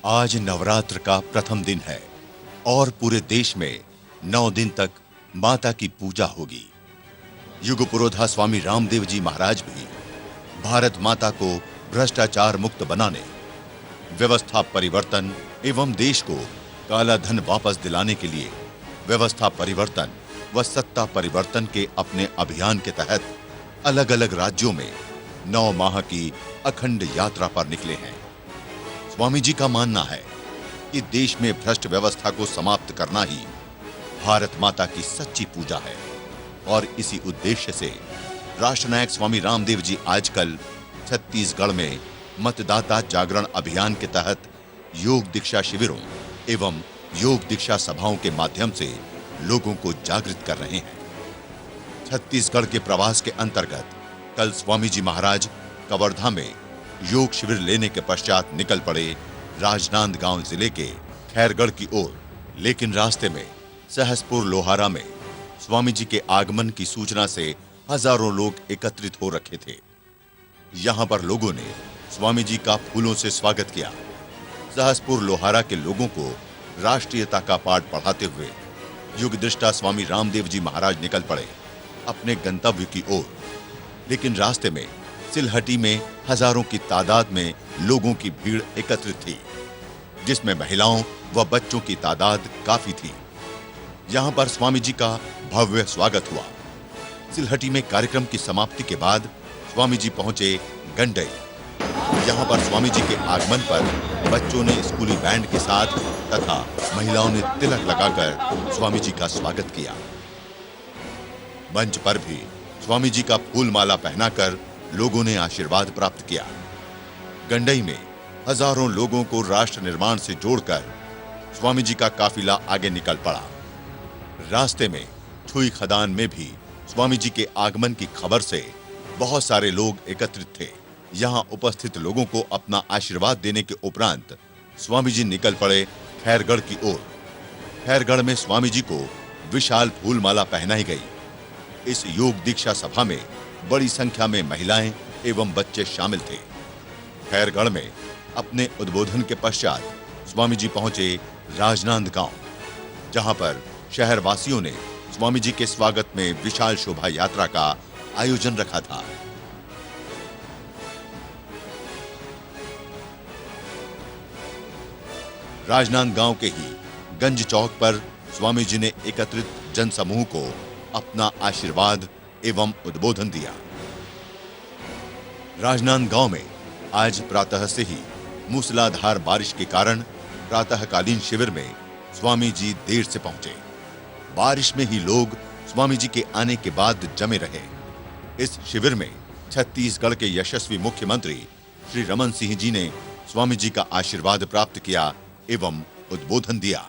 आज नवरात्र का प्रथम दिन है और पूरे देश में 9 दिन तक माता की पूजा होगी। युग पुरोधा स्वामी रामदेव जी महाराज भी भारत माता को भ्रष्टाचार मुक्त बनाने, व्यवस्था परिवर्तन एवं देश को काला धन वापस दिलाने के लिए व्यवस्था परिवर्तन व सत्ता परिवर्तन के अपने अभियान के तहत अलग-अलग राज्यों में 9 माह की अखंड यात्रा पर निकले हैं। स्वामी जी का मानना है कि देश में भ्रष्ट व्यवस्था को समाप्त करना ही भारत माता की सच्ची पूजा है और इसी उद्देश्य से राष्ट्रनायक स्वामी रामदेव जी आजकल छत्तीसगढ़ में मतदाता जागरण अभियान के तहत योग दीक्षा शिविरों एवं योग दीक्षा सभाओं के माध्यम से लोगों को जागृत कर रहे हैं। छत्तीसगढ़ के प्रवास के अंतर्गत कल स्वामी जी महाराज कवर्धा में योग शिविर लेने के पश्चात निकल पड़े राजनांदगांव जिले के खैरगढ़ की ओर, लेकिन रास्ते में सहसपुर लोहारा में स्वामी जी के आगमन की सूचना से हजारों लोग एकत्रित हो रखे थे। यहां पर लोगों ने स्वामी जी का फूलों से स्वागत किया। सहसपुर लोहारा के लोगों को राष्ट्रीयता का पाठ पढ़ाते हुए युग दृष्टा स्वामी रामदेव जी महाराज निकल पड़े अपने गंतव्य की ओर, लेकिन रास्ते में सिलहटी में हजारों की तादाद में लोगों की भीड़ एकत्रित थी, जिसमें महिलाओं व बच्चों की तादाद काफी थी। यहां पर स्वामी जी का भव्य स्वागत हुआ। सिलहटी में कार्यक्रम की समाप्ति के बाद स्वामी जी पहुंचे गंडई। यहां पर स्वामी जी के आगमन पर बच्चों ने स्कूली बैंड के साथ तथा महिलाओं ने तिलक लगाकर स्वामी जी का स्वागत किया। मंच पर भी स्वामी जी का फूल माला पहनाकर लोगों ने आशीर्वाद प्राप्त किया। गंडई में हजारों लोगों को राष्ट्र निर्माण से जोड़कर स्वामी जी का काफिला आगे निकल पड़ा। रास्ते में छुई खदान में भी स्वामी जी के आगमन की खबर से बहुत सारे लोग एकत्रित थे। यहां उपस्थित लोगों को अपना आशीर्वाद देने के उपरांत स्वामी जी निकल पड़े खैरगढ़ की ओर। खैरगढ़ में स्वामी जी को विशाल फूलमाला पहनाई गई। इस योग दीक्षा सभा में बड़ी संख्या में महिलाएं एवं बच्चे शामिल थे। खैरगढ़ में अपने उद्बोधन के पश्चात स्वामी जी पहुंचे राजनांदगांव, जहां पर शहरवासियों ने स्वामी जी के स्वागत में विशाल शोभा यात्रा का आयोजन रखा था। राजनांदगांव के ही गंज चौक पर स्वामी जी ने एकत्रित जनसमूह को अपना आशीर्वाद एवं उद्बोधन दिया। राजनांदगांव में आज प्रातः से ही मूसलाधार बारिश के कारण प्रातःकालीन शिविर में स्वामी जी देर से पहुंचे। बारिश में ही लोग स्वामी जी के आने के बाद जमे रहे। इस शिविर में छत्तीसगढ़ के यशस्वी मुख्यमंत्री श्री रमन सिंह जी ने स्वामी जी का आशीर्वाद प्राप्त किया एवं उद्बोधन दिया।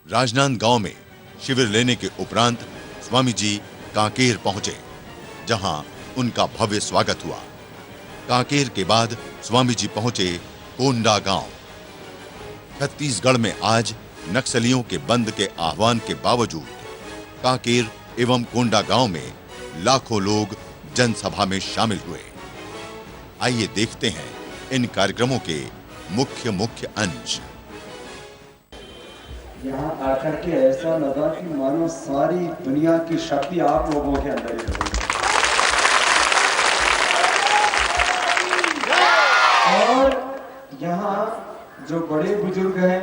राजनांदगांव में शिविर लेने के उपरांत स्वामी जी कांकेर पहुंचे, जहां उनका भव्य स्वागत हुआ। कांकेर के बाद स्वामी जी पहुंचे कोंडागांव। छत्तीसगढ़ में आज नक्सलियों के बंद के आह्वान के बावजूद कांकेर एवं कोंडागांव में लाखों लोग जनसभा में शामिल हुए। आइए देखते हैं इन कार्यक्रमों के मुख्य अंश। यहाँ आकर के ऐसा लगा कि मानो सारी दुनिया की शक्ति आप लोगों के अंदर ही है। और यहाँ जो बड़े बुजुर्ग हैं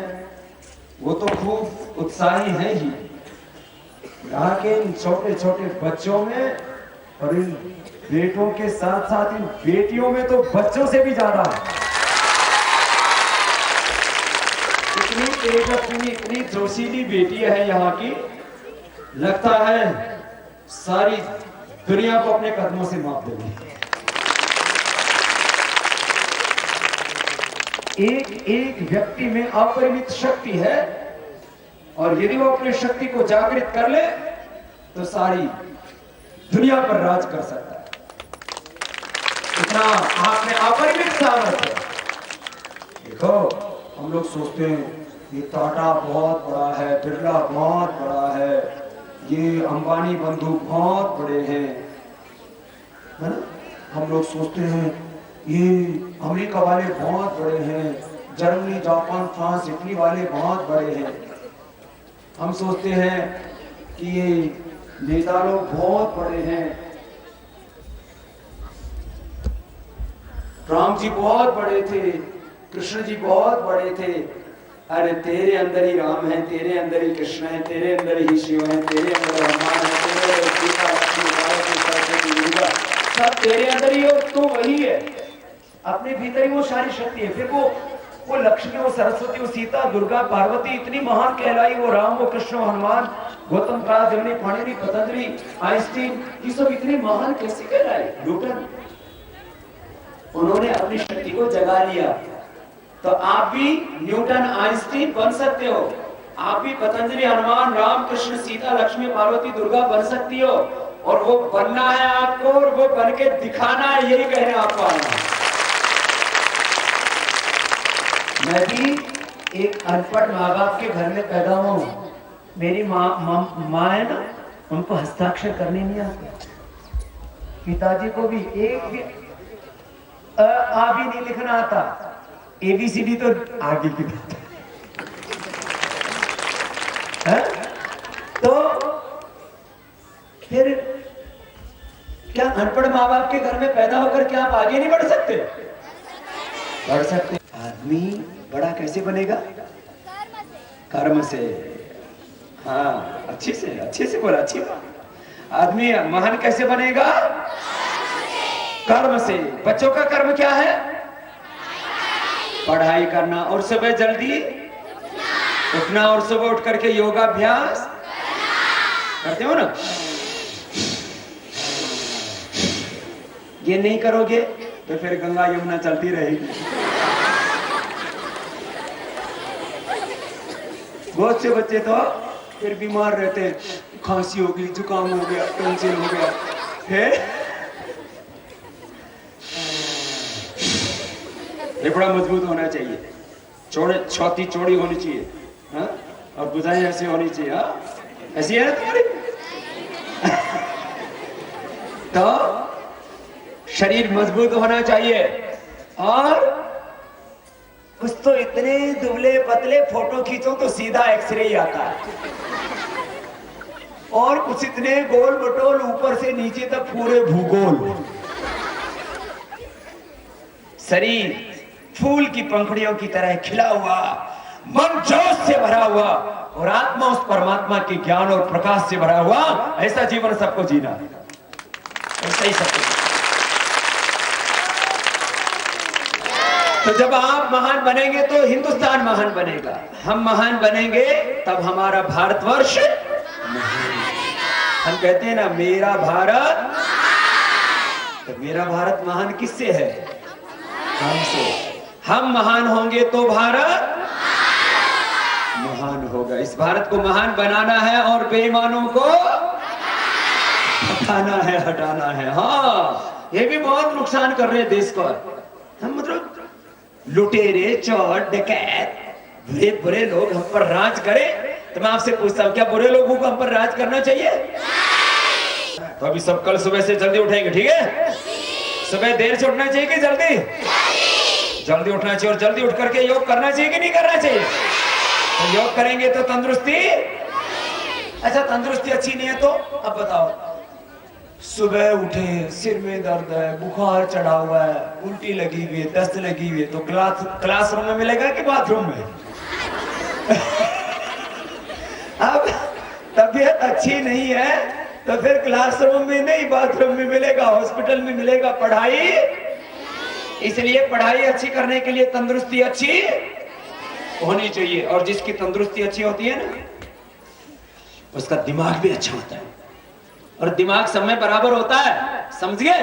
वो तो खूब उत्साही हैं ही। यहाँ के इन छोटे छोटे बच्चों में और इन बेटों के साथ साथ इन बेटियों में तो बच्चों से भी ज्यादा है। इतनी तेजस्वी, इतनी जोशीली बेटी है यहाँ की, लगता है सारी दुनिया को अपने कदमों से माप देगी। एक एक व्यक्ति में अपरिमित शक्ति है और यदि वो अपनी शक्ति को जागृत कर ले तो सारी दुनिया पर राज कर सकता है। इतना आप में अपरिमित सामर्थ्य है। देखो, हम लोग सोचते हैं ये टाटा बहुत बड़ा है, बिरला बहुत बड़ा है, ये अंबानी बंधु बहुत बड़े हैं, है ना? हम लोग सोचते हैं ये अमेरिका वाले बहुत बड़े हैं, जर्मनी, जापान, फ्रांस, इटली वाले बहुत बड़े हैं। हम सोचते हैं कि ये नेता लोग बहुत बड़े हैं, राम जी बहुत बड़े थे, कृष्ण जी बहुत बड़े थे। अरे तेरे अंदर ही राम है, तेरे अंदर ही कृष्ण है, तेरे अंदर ही शिव है, तेरे अंदर हनुमान है, तेरे अंदर सीता, लक्ष्मी, पार्वती, सरस्वती, दुर्गा, सब तेरे अंदर ही हो। तू वही है, अपने भीतर ही वो सारी शक्ति है। फिर वो लक्ष्मी, वो सरस्वती, वो सीता, दुर्गा, पार्वती इतनी महान कहलाई, वो राम, वो कृष्ण, वो हनुमान, गौतम का, जमनी, पाणिनि, पतंजलि, आइंस्टीन, ये सब इतने महान कैसे कहलाए? न्यूटन, उन्होंने अपनी शक्ति को जगा लिया। तो आप भी न्यूटन, आइंस्टीन बन सकते हो। आप भी पतंजलि, हनुमान, राम, कृष्ण, सीता, लक्ष्मी, पार्वती, दुर्गा बन सकती हो। और वो बनना है आपको, और वो बन के दिखाना है, यही कहने आपको आना है। मैं भी एक अनपढ़ माँ बाप के घर में पैदा हुआ हूँ। मेरी माँ है ना, उनको हस्ताक्षर करने नहीं आते। पिताजी को भी एक भी आ भी नहीं लिखना आता। ABCD तो आगे की बात है। तो फिर क्या अनपढ़ माँ बाप के घर में पैदा होकर क्या आप आगे नहीं बढ़ सकते? बढ़ सकते। आदमी बड़ा कैसे बनेगा? कर्म से। हाँ, अच्छे से बोला, अच्छी बात। आदमी महान कैसे बनेगा? कर्म से। बच्चों का कर्म क्या है? पढ़ाई करना, और सुबह जल्दी उठना, और सुबह उठ करके योगाभ्यास करते हो ना। ये नहीं करोगे तो फिर गंगा यमुना चलती रहेगी। बहुत से बच्चे तो फिर बीमार रहते हैं, खांसी हो गई, जुकाम हो गया, टॉन्सिल हो गया, फिर फेफड़ा मजबूत होना चाहिए, छाती चौड़ी होनी चाहिए, हाँ? और बुझाएं ऐसी होनी चाहिए, हाँ? ऐसी है ना तुम्हारी? तो शरीर मजबूत होना चाहिए। और कुछ तो इतने दुबले पतले फोटो खींचो तो सीधा एक्सरे ही आता है, और कुछ इतने गोल मटोल ऊपर से नीचे तक पूरे भूगोल। शरीर फूल की पंखुड़ियों की तरह खिला हुआ, मन जोश से भरा हुआ, और आत्मा उस परमात्मा के ज्ञान और प्रकाश से भरा हुआ। ऐसा जीवन सबको जीना है, ऐसा ही सबको। तो जब आप महान बनेंगे तो हिंदुस्तान महान बनेगा। हम महान बनेंगे तब हमारा भारतवर्ष महान। हम कहते हैं ना, मेरा भारत। तो मेरा भारत महान किससे है? हमसे। हम महान होंगे तो भारत महान होगा। इस भारत को महान बनाना है और बेईमानों को हटाना है, हटाना है। हाँ, ये भी बहुत नुकसान कर रहे हैं देश को। हम मतलब लुटेरे, चोर, डकैत, बुरे बुरे लोग हम पर राज करें। तो मैं आपसे पूछता हूँ, क्या बुरे लोगों को हम पर राज करना चाहिए? तो अभी सब कल सुबह से जल्दी उठेंगे, ठीक है? सुबह देर से उठना चाहिए कि जल्दी? जल्दी उठना चाहिए। और जल्दी उठ करके योग करना चाहिए कि नहीं करना चाहिए? तो योग करेंगे तो तंदुरुस्ती। अच्छा, तंदुरुस्ती अच्छी नहीं है तो अब बताओ, सुबह उठे, सिर में दर्द है, बुखार चढ़ा हुआ है, उल्टी लगी हुई है, दस्त लगी हुई है, तो क्लासरूम में मिलेगा कि बाथरूम में? अब तबीयत अच्छी नहीं है तो फिर क्लासरूम में नहीं, बाथरूम में मिलेगा, हॉस्पिटल में मिलेगा। पढ़ाई, इसलिए पढ़ाई अच्छी करने के लिए तंदुरुस्ती अच्छी होनी चाहिए। और जिसकी तंदुरुस्ती अच्छी होती है ना, उसका दिमाग भी अच्छा होता है। और दिमाग सब में बराबर होता है, समझिए?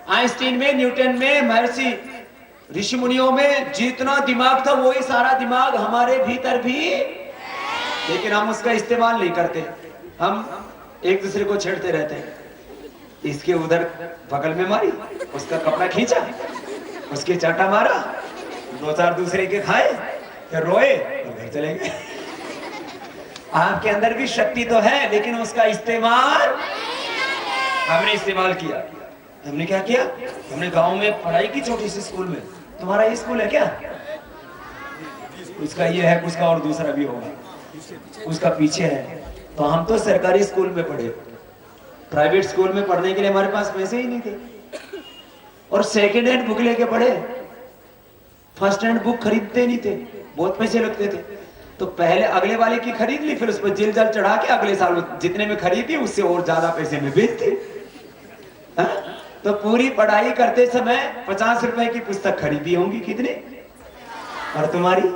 आइंस्टीन में, न्यूटन में, महर्षि ऋषि मुनियों में जितना दिमाग था वही सारा दिमाग हमारे भीतर भी, लेकिन हम उसका इस्तेमाल नहीं करते। हम एक दूसरे को छेड़ते रहते हैं। इसके उधर बगल में मारी, उसका कपड़ा खींचा, उसके चाटा मारा, दो चार दूसरे के खाए, फिर रोए और घर चले गए। आपके अंदर भी शक्ति तो है, लेकिन उसका इस्तेमाल हमने इस्तेमाल किया। हमने क्या किया? हमने गांव में पढ़ाई की, छोटी सी स्कूल में। तुम्हारा ये स्कूल है क्या? उसका ये है, उसका और दूसरा भी होगा, उसका पीछे है। तो हम तो सरकारी स्कूल में पढ़े, प्राइवेट स्कूल में पढ़ने के लिए हमारे पास पैसे ही नहीं थे, और सेकेंड हैंड बुक लेके पढ़े, फर्स्ट हैंड बुक खरीदते नहीं थे, बहुत पैसे लगते थे। तो पहले अगले वाले की खरीद ली, फिर उस पर जिल जल चढ़ा के अगले साल जितने में खरीदी उससे और ज्यादा पैसे में बेचते। तो पूरी पढ़ाई करते समय 50 रुपए की पुस्तक खरीदी होंगी कितने, और तुम्हारी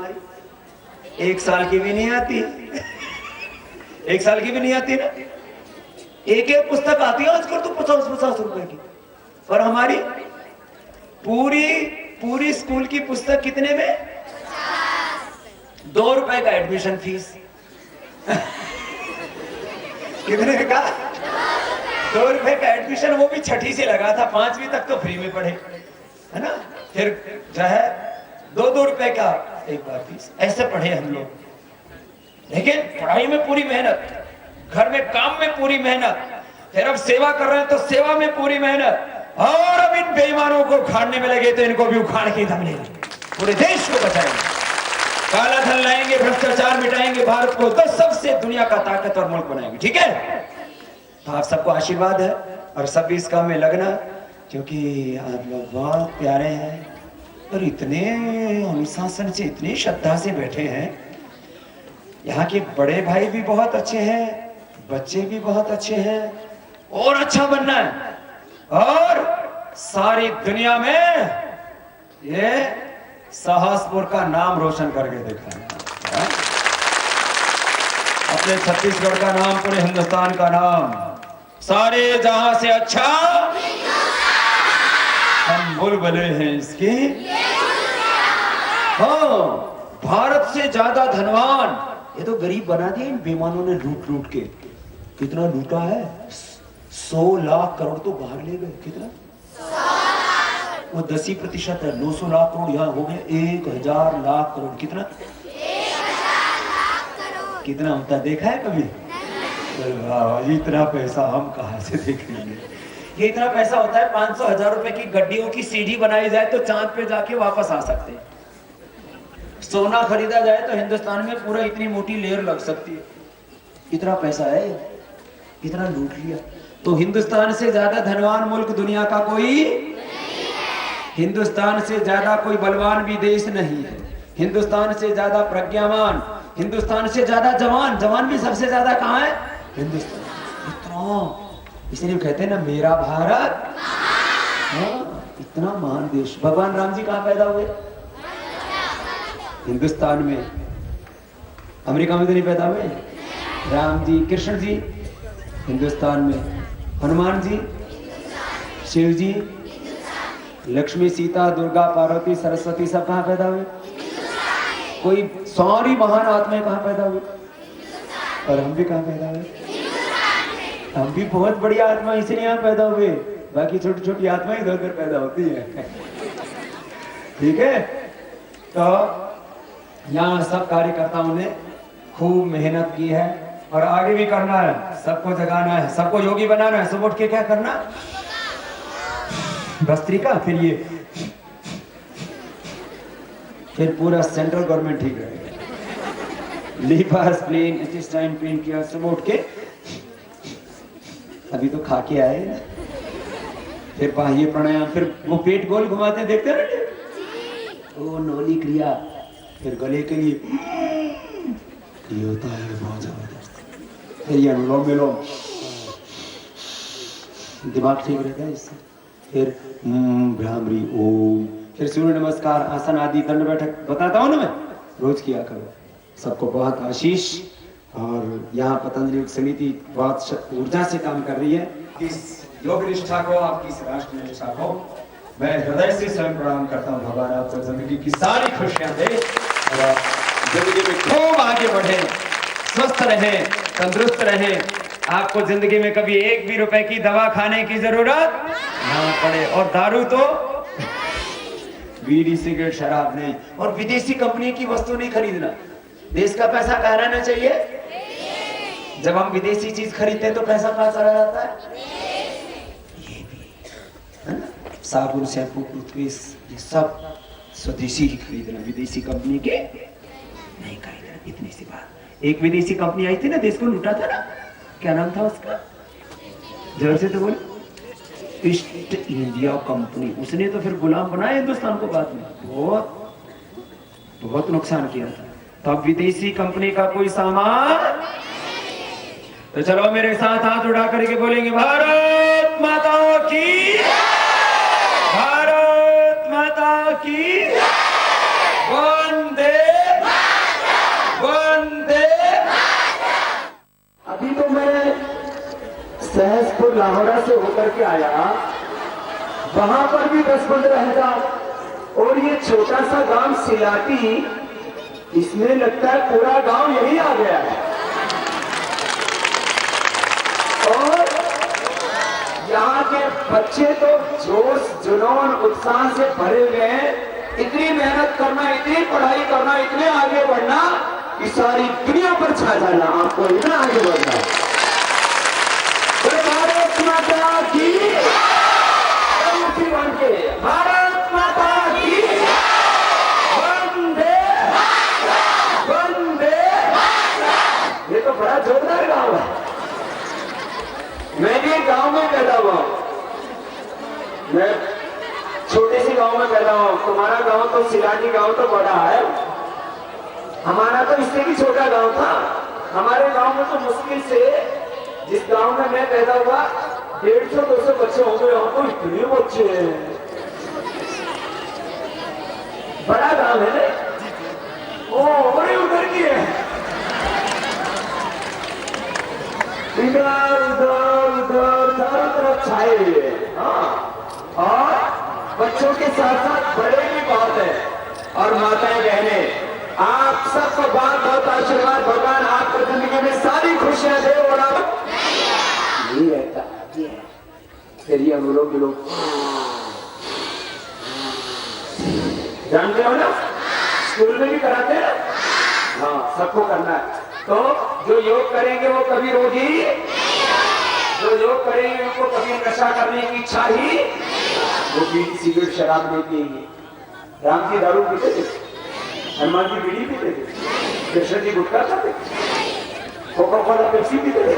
1 साल की भी नहीं आती, 1 साल की भी नहीं आती ना, एक एक पुस्तक आती है आजकल तो 50-50 रुपए की, और हमारी पूरी स्कूल की पुस्तक कितने में, 2 रुपए का एडमिशन फीस। कितने का, 2 रुपए का एडमिशन, वो भी छठी से लगा था, 5वीं तक तो फ्री में पढ़े, है ना। फिर जो है 2-2 रुपए का एक बार फीस, ऐसे पढ़े हम लोग। लेकिन पढ़ाई में पूरी मेहनत, घर में काम में पूरी मेहनत, फिर अब सेवा कर रहे हैं तो सेवा में पूरी मेहनत, और अब इन बेईमानों को उखाड़ने में लगे तो इनको भी उखाड़ के दम लेंगे, पूरे देश को बचाएंगे, काला धन लाएंगे, भ्रष्टाचार मिटाएंगे, भारत को तो सबसे दुनिया का ताकतवर मुल्क बनाएंगे। ठीक है, तो आप सबको आशीर्वाद है, और सब भी इस काम में लगना, क्योंकि आप लोग बहुत प्यारे हैं और इतने अनुशासन से, इतनी श्रद्धा से बैठे हैं। यहाँ के बड़े भाई भी बहुत अच्छे हैं, बच्चे भी बहुत अच्छे हैं, और अच्छा बनना है, और सारी दुनिया में ये साहसपुर का नाम रोशन करके दिखाना, अपने छत्तीसगढ़ का नाम, पूरे हिंदुस्तान का नाम, सारे जहां से अच्छा हम बुलबुले हैं इसके। हाँ, भारत से ज्यादा धनवान ये तो गरीब बना दिए इन बेईमानों ने, लूट लूट के। कितना लूटा है, 100 लाख करोड़ तो बाहर ले गए। कितना, वो 10% है, 900 लाख करोड़ यहाँ हो गए, 1000 लाख करोड़। कितना, 1000 लाख करोड़। कितना होता देखा है कभी? इतना पैसा हम कहां से देखेंगे। ये इतना पैसा होता है, 500-1000 रुपए की गड्डियों की सीढ़ी बनाई जाए तो चांद पे जाके वापस आ सकते हैं। सोना खरीदा जाए तो हिंदुस्तान में पूरा इतनी मोटी लेयर लग सकती है, इतना पैसा है, इतना लूट लिया। तो हिंदुस्तान से ज्यादा धनवान मुल्क दुनिया का कोई नहीं है, हिंदुस्तान से ज्यादा कोई बलवान भी देश नहीं है, हिंदुस्तान से ज्यादा प्रज्ञावान, हिंदुस्तान से ज्यादा जवान, जवान भी सबसे ज्यादा कहाँ है, हिंदुस्तान। इतना, इसलिए कहते हैं ना मेरा भारत, हाँ, इतना महान देश। भगवान राम जी कहाँ पैदा हुए? हिंदुस्तान में। अमेरिका में तो नहीं पैदा हुए। राम जी, कृष्ण जी हिंदुस्तान में, हनुमान जी, शिव जी, लक्ष्मी, सीता, दुर्गा, पार्वती, सरस्वती सब कहाँ पैदा हुए? कोई सारी महान आत्माएं कहाँ पैदा हुई? और हम भी कहाँ पैदा हुए? हम भी बहुत बड़ी आत्मा इसलिए यहाँ पैदा हुए, बाकी छोटी छोटी आत्माएं इधर उधर पैदा होती है। ठीक है, तो यहाँ सब कार्यकर्ताओं ने खूब मेहनत की है और आगे भी करना है, सबको जगाना है, सबको योगी बनाना है। सुबह उठ के क्या करना? भस्त्रिका, फिर ये, फिर पूरा सेंट्रल गवर्नमेंट ठीक रहेगा। लीवर, स्प्लीन, इंटेस्टाइन पेन किया, सुबह उठ के, अभी तो खा के आए ना, फिर बाह्य प्राणायाम, फिर वो पेट गोल घुमाते हैं, देखते हैं ना, वो नौली क्रिया, फिर गले के लिए ये होता है बहुत जबरदस्त, फिर ये अनुलोम विलोम, दिमाग ठीक रहता है इससे, फिर भ्रामरी, ओम, फिर सूर्य नमस्कार, आसन आदि, दंड बैठक बताता हूँ ना मैं, रोज किया करो। सबको बहुत आशीष। और यहाँ पतंजलि योग समिति बहुत ऊर्जा से काम कर रही है। इस योग निष्ठा को, आपकी इस राष्ट्र निष्ठा को मैं हृदय से स्वयं प्रणाम करता हूँ। भगवान आपको जिंदगी की सारी खुशियां दे और जिंदगी में खूब आगे बढ़े, स्वस्थ रहे, तंदुरुस्त रहे, आपको जिंदगी में कभी 1 भी रुपए की दवा खाने की जरूरत ना पड़े। और दारू तो बीड़ी, सिगरेट, शराब नहीं, और विदेशी कंपनी की वस्तु नहीं खरीदना। देश का पैसा कहाँ रहना चाहिए? जब हम विदेशी चीज खरीदते हैं तो पैसा कहाँ चला जाता है? ये भी है ना, साबुन, शैम्पू, टूथपेस्ट, ये सब स्वदेशी ही खरीदना, विदेशी कंपनी के नहीं खरीदा। इतनी सी बात। एक विदेशी कंपनी आई थी ना, देश को लूटा था ना, क्या नाम था उसका? जोर से तो बोलो। East India company. उसने तो फिर गुलाम बनाया हिंदुस्तान को बाद में, बहुत नुकसान किया था। तब विदेशी कंपनी का कोई सामान। तो चलो मेरे साथ हाथ उठा करके बोलेंगे भारत माता की, भारत माता की, वंदे वंदे। अभी तो मैं सहसपुर लाहौरा से होकर के आया, वहां पर भी 10-15 और ये छोटा सा गांव सिलाटी, इसमें लगता है पूरा गांव यही आ गया है। और यहाँ के बच्चे तो जोश जुनून उत्साह से भरे हुए हैं। इतनी मेहनत करना, इतनी पढ़ाई करना, इतने आगे बढ़ना कि सारी दुनिया पर छा जाना, आपको इतना आगे बढ़ना है। भारत माता की, भारत माता की, वंदे वंदे। ये तो बड़ा जोरदार गांव है। मैं भी गांव में पैदा हुआ हूं, मैं छोटे से गांव में पैदा हुआ। तुम्हारा गांव तो सिलाटी गांव तो बड़ा है, हमारा तो इससे भी छोटा गांव था। हमारे गांव में तो मुश्किल से, जिस गांव में मैं पैदा हुआ, 150-200 बच्चे होंगे। हमको इतने बच्चे हैं, बड़ा गांव है ना। ओ बड़े उधर की है, इधर उधर उधर चारों तरफ छाए हुए हैं। हाँ, और बच्चों के साथ साथ बड़े भी बहुत है। और माताएं बहनें, आप सबको बहुत बहुत आशीर्वाद, भगवान आपको जिंदगी में सारी खुशियां दे। और आप नहीं रहता फिर ये अनुलोम विलोम जानते हो ना, स्कूल में भी कराते हैं। हाँ, सबको करना है। तो जो योग करेंगे वो कभी रोगी, जो योग करेंगे उनको कभी नशा करने की इच्छा ही, वो बीड़ी सिगरेट शराब नहीं पिएंगे। राम जी दारू पीते थे, हनुमान जी बीड़ी पीते थे, कृष्ण जी गुटखा खाते, कोका कोला पेप्सी पीते थे।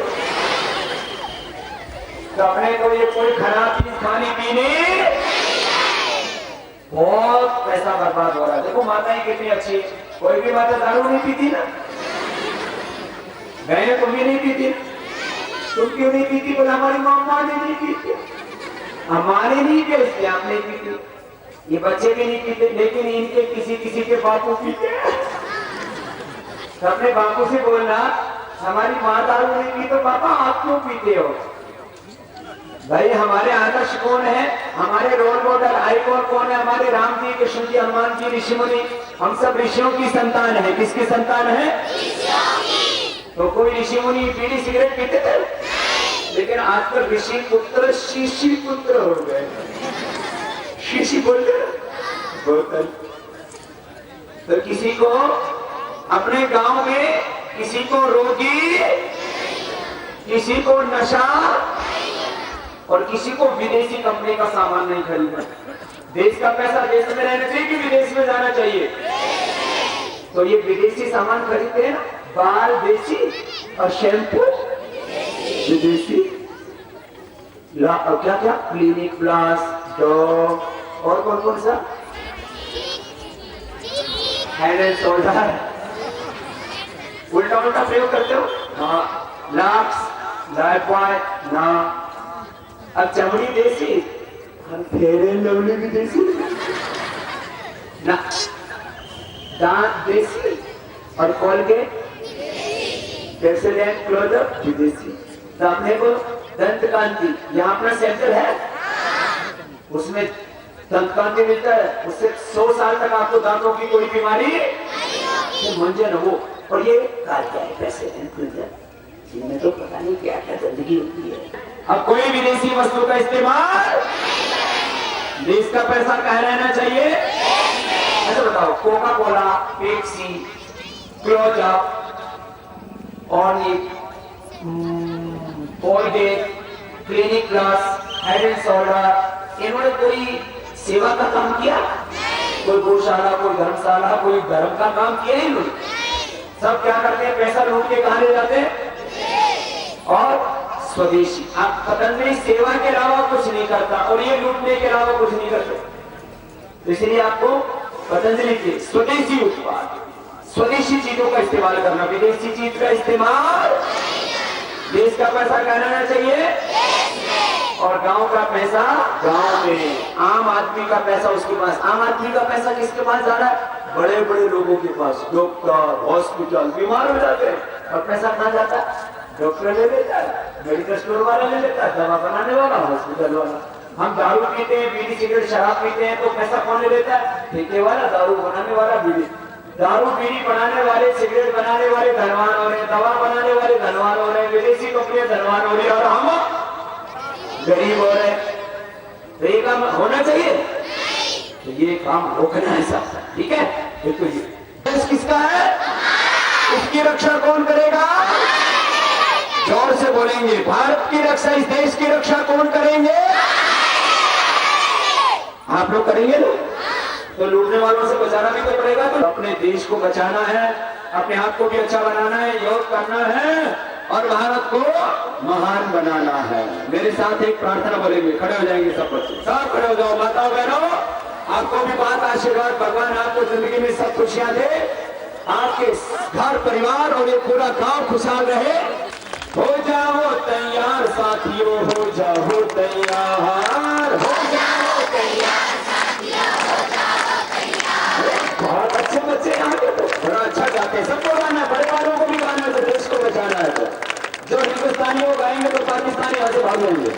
तो अपने को ये कोई खराब चीज खाने पीने, बहुत पैसा बर्बाद हो रहा है। देखो माताएं कितनी अच्छी, कोई भी माता दारू नहीं पीती ना, बहनें तुम भी नहीं पीती, तुम क्यों नहीं पीती? बोला हमारी मामा ने नहीं पीती, हमारे नहीं पीते इसलिए आप नहीं पीते। ये बच्चे भी नहीं पीते, लेकिन इनके किसी किसी के बापू पीते। तो अपने बापू से बोलना, हमारी माँ दारू नहीं पी तो पापा आप क्यों पीते हो? भाई हमारे आदर्श कौन है, हमारे रोल मॉडल आइकॉन कौन है? हमारे राम जी, कृष्ण जी, हनुमान जी, ऋषि मुनि, हम सब ऋषियों की संतान है। किसकी संतान है? तो कोई ऋषि मुनि बीड़ी सिगरेट पीते थे, लेकिन आजकल ऋषि पुत्र शीशी पुत्र हो गए। शीशी बोलते बोतल। तो किसी को अपने गांव में, किसी को रोगी, किसी को नशा, और किसी को विदेशी कंपनी का सामान नहीं खरीदना। देश का पैसा देश में रहना चाहिए कि विदेश में जाना चाहिए? तो ये विदेशी सामान खरीदते हैं ना, बाल देसी और शैम्पू विदेशी, क्या क्या क्लिनिक प्लस, डॉग, और कौन कौन सा, हेड एंड शोल्डर, उल्टा उल्टा प्रयोग करते हो। हाँ, लक्स, लाइफबॉय ना। अब चमड़ी देसी, फेयर एंड लवली भी देसी ना, दांत देसी और कोलगेट, पेप्सोडेंट क्लोजअप विदेशी। तो अपने को दंत कांति, यहाँ अपना सेंटर है, उसमें दंत कांति मिलता है, उससे 100 साल तक आपको दांतों की कोई बीमारी मंजन हो। और ये क्या है पेप्सोडेंट क्लोजअप, इनमें तो पता नहीं क्या क्या जिंदगी होती है। अब कोई विदेशी वस्तु का इस्तेमाल, देश का पैसा कहाँ रहना चाहिए? ऐसा बताओ, कोका कोला, पेप्सी, क्लोजअप, और ये Colgate, clinic plus, head and shoulder, इन्होंने कोई सेवा का काम किया? कोई गौशाला, कोई धर्मशाला, कोई धर्म का काम किया इन्होंने? सब क्या करते हैं, पैसा लूट के कहां ले जाते हैं, और स्वदेशी। आप पतंजलि सेवा के अलावा कुछ नहीं करता और ये लूटने के अलावा कुछ नहीं करते। तो इसलिए आपको पतंजलि के स्वदेशी उत्पाद, स्वदेशी चीजों का इस्तेमाल करना, विदेशी चीज का इस्तेमाल। देश का पैसा कहाँ रहना चाहिए, और गांव का पैसा गांव में। आम आदमी का पैसा उसके पास। आम आदमी का पैसा किसके पास जा रहा है, बड़े बड़े लोगों के पास, डॉक्टर, हॉस्पिटल, बीमार हो जाते हैं और पैसा कहाँ जाता है, डॉक्टर ले लेता है, मेडिकल स्टोर वाला ले लेता है, दवा बनाने वाला, हॉस्पिटल वाला। हम दारू पीते हैं, बीड़ी सिगरेट शराब पीते हैं, तो पैसा कौन ले लेता है, ठेके वाला, दारू बनाने वाला, बीड़ी। दारू बीड़ी बनाने वाले, सिगरेट बनाने वाले धनवान हो रहे हैं, दवा बनाने वाले धनवान हो रहे हैं, विदेशी कंपनियां धनवान हो रही है और हम गरीब हो रहे हैं। तो ये काम होना चाहिए, तो ये काम रोकना है सब, ठीक है। बिल्कुल। ये देश किसका है, इसकी रक्षा कौन करेगा, जोर से बोलेंगे, भारत की रक्षा, इस देश की रक्षा कौन करेंगे, आप लोग करेंगे ना। तो लूटने वालों से बचाना भी तो पड़ेगा। तो अपने देश को बचाना है, अपने आप को भी अच्छा बनाना है, योग करना है और भारत को महान बनाना है। मेरे साथ एक प्रार्थना बोलेंगे, खड़े हो जाएंगे सब बच्चे, सब खड़े हो जाओ। माताओं बहनों, आपको भी बात आशीर्वाद, भगवान आपको जिंदगी में सब खुशियां दे, आपके घर परिवार और ये पूरा गांव खुशहाल रहे। हो जाओ तैयार साथियों, हो जाओ तैयार, हो जाओ तैयार साथियों, हो जाओ तैयार। बहुत अच्छे बच्चे यहाँ के, तो बड़ा अच्छा गाते हैं, सबको गाना, बड़े वालों को भी गाना है, तो देश को बचाना है। तो जो हिंदुस्तानी हो गाएंगे तो पाकिस्तानी यहाँ से भाग जाएंगे।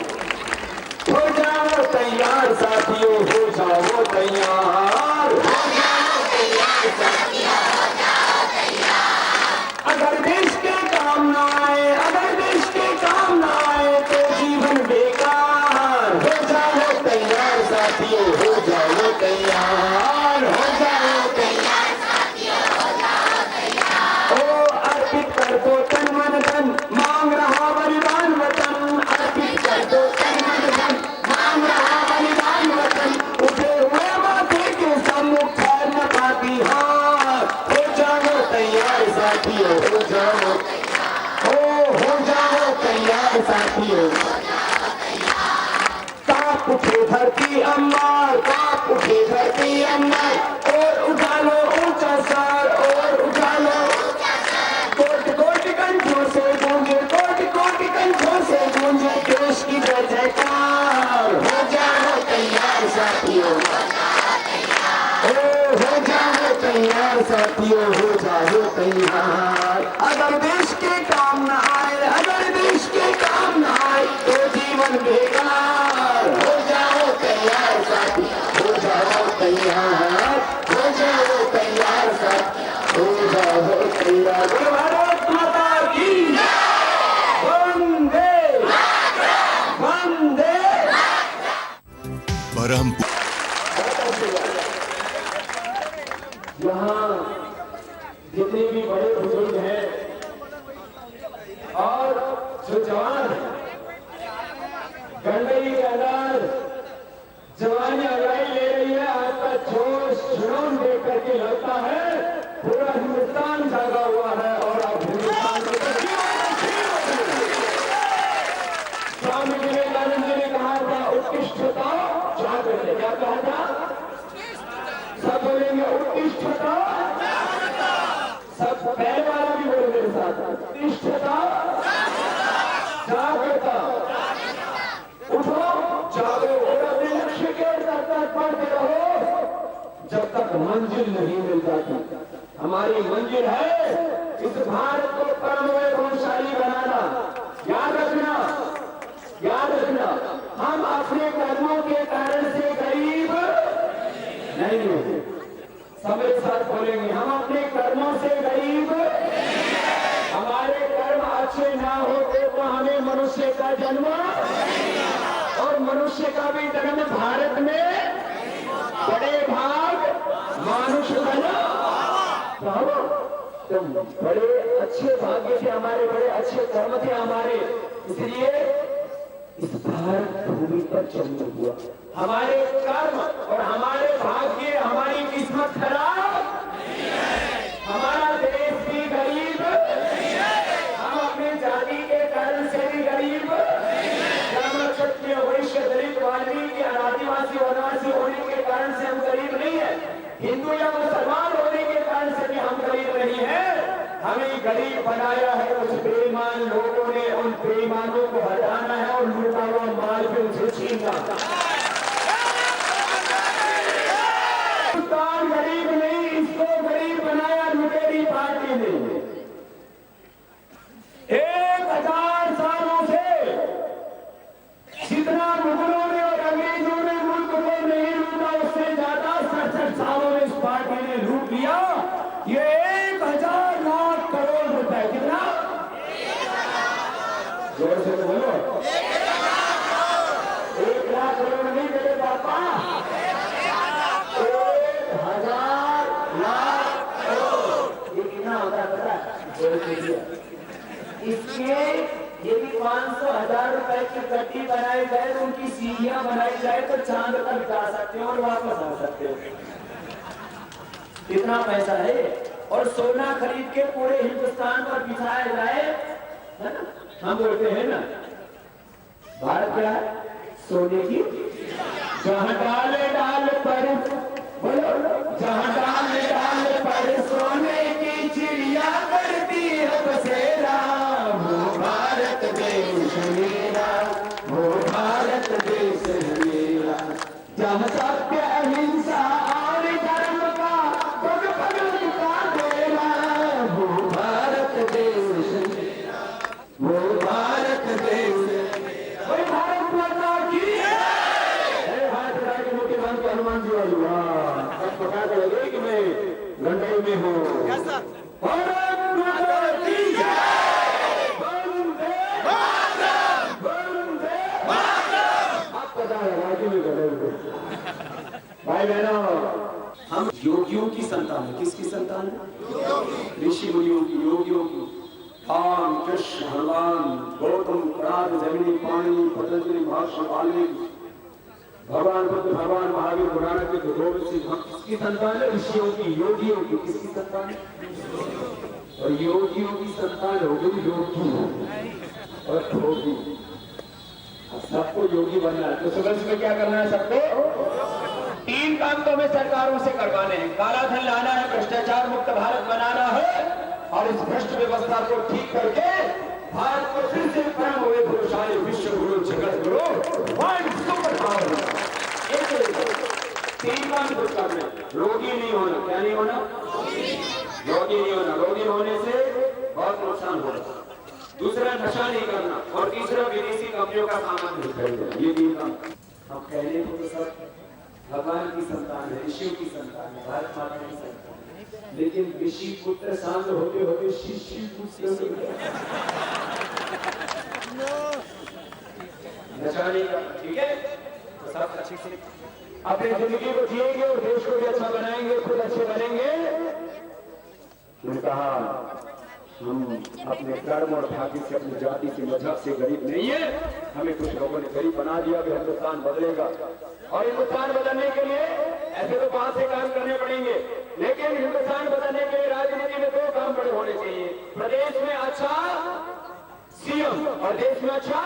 हो जाओ तैयार साथियों, हो जाओ तैयार, हो जाओ तैयार साथियों, हो जाओ तैयार। अगर देश के काम ना आए, अगर देश के काम ना आए तो जीवन बेकार। हो जाओ तैयार साथियों, हो जाओ तैयार, हो जाओ तैयार साथियों, हो जाओ तैयार। ओ अर्पित कर दो तन मन धन, मांग रहा बलिदान वतन, अर्पित कर दो तन मन धन, मांग रहा बलिदान वतन। उठे हुए माथे के सम्मुख ठहर न पाती हार। हो जाओ तैयार साथियों, हो जाओ, हो जाओ तैयार साथियों। कांप उठे धरती अंबर, कांप उठे धरती अंबर, और उठा लो ऊंचा सर, और उठा लो कोटि कोटि कंठों से गूंजे, कोटि कोटि कंठों से गूंजे देश की जय जयकार। हो जाओ तैयार साथियों, हो जाओ तैयार साथियों, हो जाओ तैयार। अगर देश के काम न आए, अगर देश के काम न आए तो जीवन बेकार। हो जाओ तैयार साथियों, हो जाओ तैयार, हो जाओ तैयार साथियों, हो जाओ तैयार। बोलो भारत माता की जय, वंदे वंदे। परम यहाँ जितने भी बड़े बुजुर्ग हैं और जो जवान हैं, गंडई के अंदर जवानी अंगाई ले रही है। आपका जोश जुनून देख करके लगता है पूरा हिंदुस्तान जागा हुआ है और आप हिंदुस्तान को स्वामी विवेकानंद जी ने कहा था, उत्कृष्टता जागृत। क्या कहा था, सब बोलेंगे उत्कृष्टता, सब पहले वाला भी बोले मेरे साथ, उत्कृष्टता जागृता। उठो जागो और अपने लक्ष्य के तक बढ़ते रहो जब तक मंजिल नहीं मिल जाती। हमारी मंजिल है इस भारत को परम वैभवशाली बनाना। याद रखना, याद रखना, हम अपने कर्मों के कारण से गरीब नहीं होते। सब एक साथ बोलेंगे, हम अपने कर्मों से गरीब, हमारे कर्म अच्छे ना होते तो हमें मनुष्य का जन्म, और मनुष्य का भी जन्म भारत में बड़े भाग मानुष बना। तो बड़े अच्छे भाग्य थे हमारे, बड़े अच्छे कर्म थे हमारे, इसलिए इस भारत भूमि पर जन्म हुआ। हमारे कर्म और हमारे भाग्य, हमारी किस्मत खराब, हमारा देश भी गरीब गरीब बनाया है, उस बेईमान लोगों ने उन बेईमानों को हटाना है और लूटा हुआ माल भी उसे छीनना। हिंदुस्तान गरीब नहीं, इसको गरीब बनाया लुटेरी पार्टी ने। 1000 सालों से जितना मुगलों ने और अंग्रेजों ने मुल्क को नहीं लूटा, उससे ज्यादा 67 सालों में इस पार्टी ने लूट लिया। ये 1000 लाख करोड़ रुपए। कितना? जोर से तो बोलो। 1 लाख करोड़ नहीं मेरे पापा, 1000 लाख करोड़। ये कितना होता है पता है? इसके यदि 500,000 रुपए की गड्डी बनाई जाए तो उनकी सीढ़ियां बनाई जाए तो चांद तक जा सकते हैं और वापस आ सकते हैं। इतना पैसा है। और सोना खरीद के पूरे हिंदुस्तान पर बिछाया जाए, है ना? हम बोलते हैं ना, भारत क्या है? सोने की जहां डाल पर, बोलो, जहां डाल पर सोने की चिड़िया करती है बसेरा। वो भारत देश मेरा, वो भारत देश मेरा, जहाँ सत्य अहिंसा और धर्म का पग पग का डेरा। वो भारत देश मेरा, वो भारत देश मेरा। वही भारत माता की हाथ उठा के मोटे बंद के हनुमान जी वाली। अब पता चलेगा कि मैं गंडई में हूँ। भारत माता की जय। भाई बहनों, हम योगियों की संतान है। किसकी संतान है? ऋषि मुनियों की, योगियों की। राम, कृष्ण, भगवान, गौतम, प्रहलाद, जैमिनी, पाणिनि, पतंजलि, महर्षि वाल्मीकि, भगवान बुद्ध, भगवान महावीर, गुरु नानक देव, गोविंद सिंह। हम किसकी संतान है? ऋषियों की, योगियों की। किसकी संतान है? और योगियों की संतान हो गई योगी और भोगी। सबको योगी बनना है तो सुबह सुबह क्या करना है? सबको 3 काम तो हमें सरकारों से करवाने हैं। काला धन लाना है, भ्रष्टाचार मुक्त भारत बनाना है और इस भ्रष्ट व्यवस्था को ठीक करके भारत को फिर से परम हुए पुरुषाली विश्व गुरु Jagat Guru world super power. 3 काम कुछ करना है। रोगी नहीं होना। क्या नहीं होना? रोगी नहीं होना। रोगी होने से बहुत नुकसान होगा। दूसरा, नशा नहीं करना। और तीसरा, विदेशी कंपनियों का सामान नहीं खरीदना। ये 3 काम। हम कहने को तो सब भगवान की संतान है, ऋषियों की संतान है, भारत माता की संतान है, लेकिन ऋषि पुत्र शांत होते होते शिष्य पुत्र नशा नहीं करना। ठीक है? तो सब अच्छे से अपनी जिंदगी को जिएंगे और देश को भी अच्छा बनाएंगे, खुद अच्छे बनेंगे। मैंने कहा हम अपने कर्म और भाग्य से, अपनी जाति से, मजहब से गरीब नहीं है। हमें कुछ लोगों ने गरीब बना दिया कि हिंदुस्तान बदलेगा। और हिंदुस्तान बदलने के लिए ऐसे तो 5 से काम करने पड़ेंगे, लेकिन हिंदुस्तान बदलने के लिए राजनीति में 2 काम बड़े होने चाहिए। प्रदेश में अच्छा सीएम और देश में अच्छा।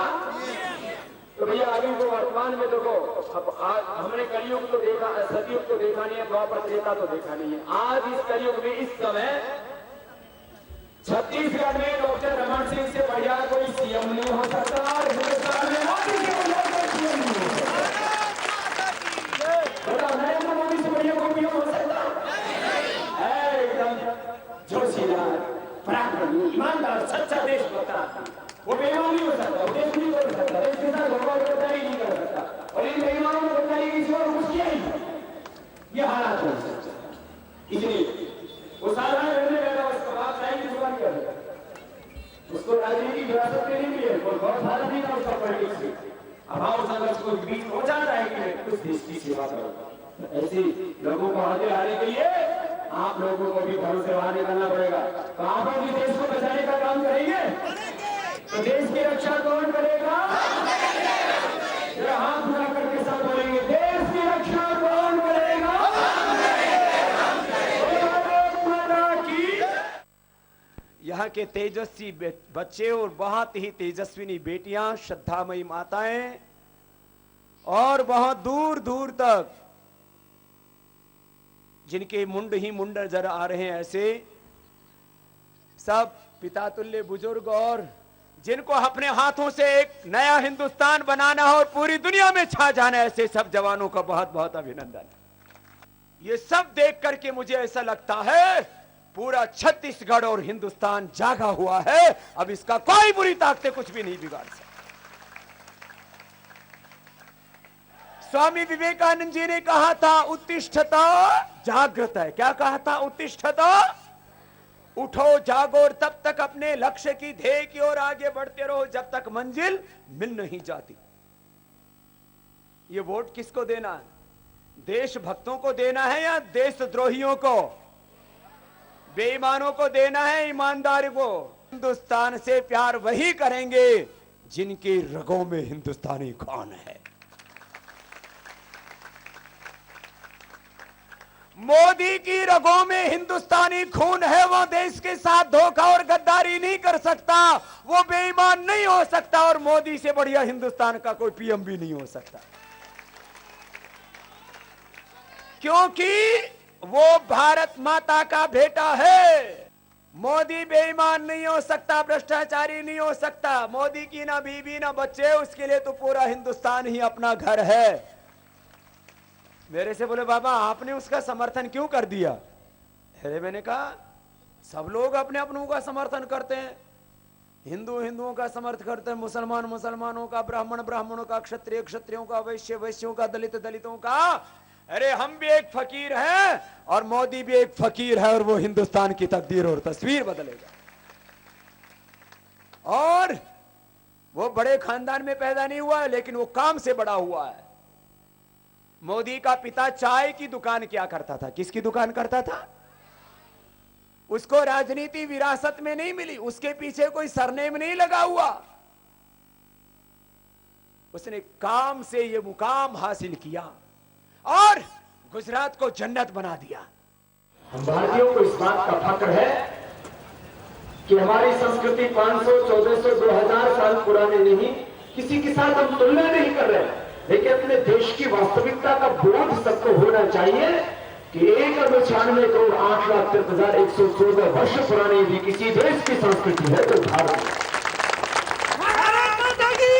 तो भैया अभी को वर्तमान में देखो, अब आज हमने कलयुग तो देखा, सतयुग तो देखा नहीं है, द्वापर त्रेता तो देखा नहीं है। आज इस कलयुग में इस समय छत्तीसगढ़ में डॉक्टर रमन सिंह से बढ़िया कोई सीएम नहीं हो सकता। हिंदुस्तान में मोदी से बढ़िया कोई सीएम नहीं हो सकता। नरेंद्र मोदी से बढ़िया कोई पीएम हो सकता है? एकदम जोशीदार, पराक्रमी, ईमानदार, सच्चा देशभक्त। वो बेईमान नहीं हो सकता, वो देश नहीं कर सकता, देश के साथ गद्दारी नहीं कर सकता। और इन बेईमानों ने गद्दारी की सिवा कुछ किया ही नहीं। ये हालात हो सकता। इसलिए वो साधारण रहने वाला उसको बात नहीं की जुबान कर, उसको राजनीति विरासत में नहीं मिली है, कोई बहुत फायदा नहीं था उसका पॉलिटिक्स से। अभाव संघर्ष को बीच हो जाता है कि मैं कुछ देश की सेवा करूंगा। ऐसे लोगों को आगे लाने के लिए आप लोगों को भी घरों से बाहर निकलना पड़ेगा। तो आप लोग भी देश को बचाने का काम करेंगे तो देश की रक्षा कौन करेगा? हाथ उठा करके सब बोलेंगे, देश की रक्षा कौन करेगा? यहाँ के तेजस्वी बच्चे और बहुत ही तेजस्विनी बेटियां, श्रद्धामयी माताएं और बहुत दूर दूर तक जिनके मुंड ही मुंड नजर आ रहे हैं, ऐसे सब पितातुल्य बुजुर्ग और जिनको अपने हाथों से एक नया हिंदुस्तान बनाना हो और पूरी दुनिया में छा जाना, ऐसे सब जवानों का बहुत बहुत अभिनंदन। ये सब देख करके मुझे ऐसा लगता है पूरा छत्तीसगढ़ और हिंदुस्तान जागा हुआ है। अब इसका कोई बुरी ताकतें कुछ भी नहीं बिगाड़ सकती। स्वामी विवेकानंद जी ने कहा था उत्तिष्ठता जागृत है। क्या कहा था? उत्तिष्ठता, उठो जागो और तब तक अपने लक्ष्य की ध्येय की ओर आगे बढ़ते रहो जब तक मंजिल मिल नहीं जाती। ये वोट किसको देना है? देशभक्तों को देना है या देशद्रोहियों को, बेईमानों को देना है, ईमानदार को? हिंदुस्तान से प्यार वही करेंगे जिनकी रगों में हिंदुस्तानी खून है। मोदी की रगों में हिंदुस्तानी खून है। वो देश के साथ धोखा और गद्दारी नहीं कर सकता, वो बेईमान नहीं हो सकता, और मोदी से बढ़िया हिंदुस्तान का कोई पीएम भी नहीं हो सकता, क्योंकि वो भारत माता का बेटा है। मोदी बेईमान नहीं हो सकता, भ्रष्टाचारी नहीं हो सकता। मोदी की ना बीवी ना बच्चे, उसके लिए तो पूरा हिंदुस्तान ही अपना घर है। मेरे से बोले बाबा आपने उसका समर्थन क्यों कर दिया? अरे मैंने कहा सब लोग अपने अपनों का समर्थन करते हैं। हिंदू हिंदुओं का समर्थन करते हैं, मुसलमान मुसलमानों का, ब्राह्मण ब्राह्मणों का, क्षत्रिय क्षत्रियों का, वैश्य वैश्यों का, दलित दलितों का। अरे हम भी एक फकीर हैं और मोदी भी एक फकीर है, और वो हिंदुस्तान की तकदीर और तस्वीर बदलेगा। और वो बड़े खानदान में पैदा नहीं हुआ है, लेकिन वो काम से बड़ा हुआ है। मोदी का पिता चाय की दुकान क्या करता था? किसकी दुकान करता था? उसको राजनीति विरासत में नहीं मिली, उसके पीछे कोई सरनेम नहीं लगा हुआ, उसने काम से ये मुकाम हासिल किया और गुजरात को जन्नत बना दिया। हम भारतीयों को इस बात का फक्र है कि हमारी संस्कृति 500, 1400, 2000 साल पुराने नहीं, किसी के साथ हम तुलना नहीं कर रहे, लेकिन अपने देश की वास्तविकता का बोध सबको होना चाहिए कि 1,96,08,63,114 वर्ष पुरानी भी किसी देश की संस्कृति है तो भारत।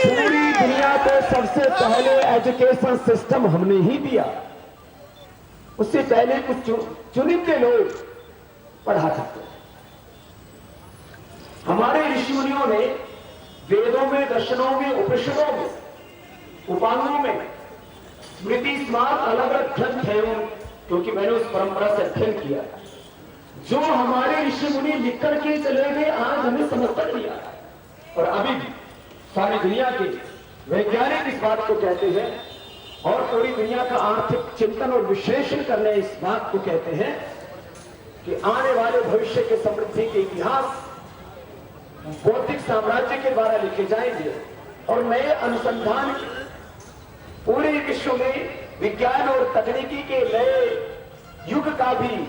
पूरी दुनिया को सबसे पहले एजुकेशन सिस्टम हमने ही दिया, उससे पहले कुछ चुनिंदे लोग पढ़ा करते। हमारे ऋषि मुनियों ने वेदों में, दर्शनों में, उपनिषदों में, उपांगों में, स्मृति स्मार्ट अलग अलग ग्रंथ हैं, क्योंकि मैंने उस परंपरा से अध्ययन किया। जो हमारे ऋषि मुनि लिख करके चले गए, आज हमें समर्थन दिया। और अभी भी सारी दुनिया के वैज्ञानिक इस बात को कहते हैं और पूरी दुनिया का आर्थिक चिंतन और विश्लेषण करने इस बात को कहते हैं कि आने वाले भविष्य के समृद्धि के इतिहास बौद्धिक साम्राज्य के द्वारा लिखे जाएंगे और नए अनुसंधान पूरे विश्व में विज्ञान और तकनीकी के नए युग का भी,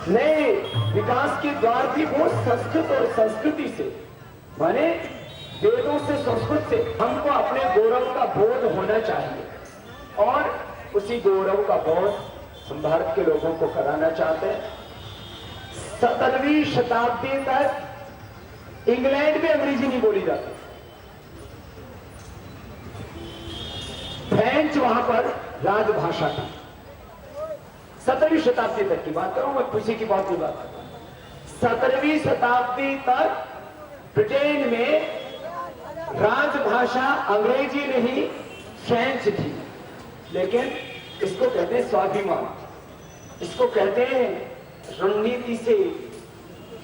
नए विकास के द्वार भी वो संस्कृत और संस्कृति से, माने वेदों से, संस्कृत से हमको अपने गौरव का बोध होना चाहिए और उसी गौरव का बोध हम भारत के लोगों को कराना चाहते हैं। 17वीं शताब्दी तक इंग्लैंड में अंग्रेजी नहीं बोली जाती, फ्रेंच वहां पर राजभाषा थी। 17वीं शताब्दी तक की बात करूं मैं, पीछे की बात की बात कर रहा हूं। 17वीं शताब्दी तक ब्रिटेन में राजभाषा अंग्रेजी नहीं फ्रेंच थी, लेकिन इसको कहते हैं स्वाभिमान, इसको कहते हैं रणनीति से,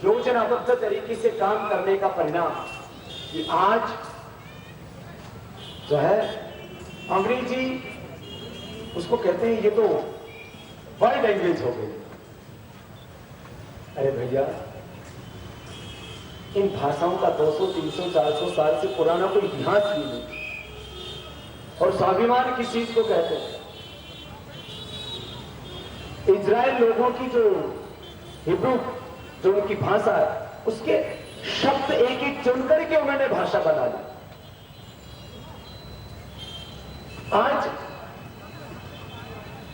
योजनाबद्ध तरीके से काम करने का परिणाम कि आज जो है अंग्रेजी, उसको कहते हैं ये तो वर्ल्ड लैंग्वेज हो गई। अरे भैया, इन भाषाओं का 200, 300, 400 साल से पुराना कोई इतिहास ही नहीं। और स्वाभिमान किस चीज को कहते हैं? इजराइल लोगों की जो हिब्रू, जो उनकी भाषा है, उसके शब्द एक एक चुन करके उन्होंने भाषा बना ली। आज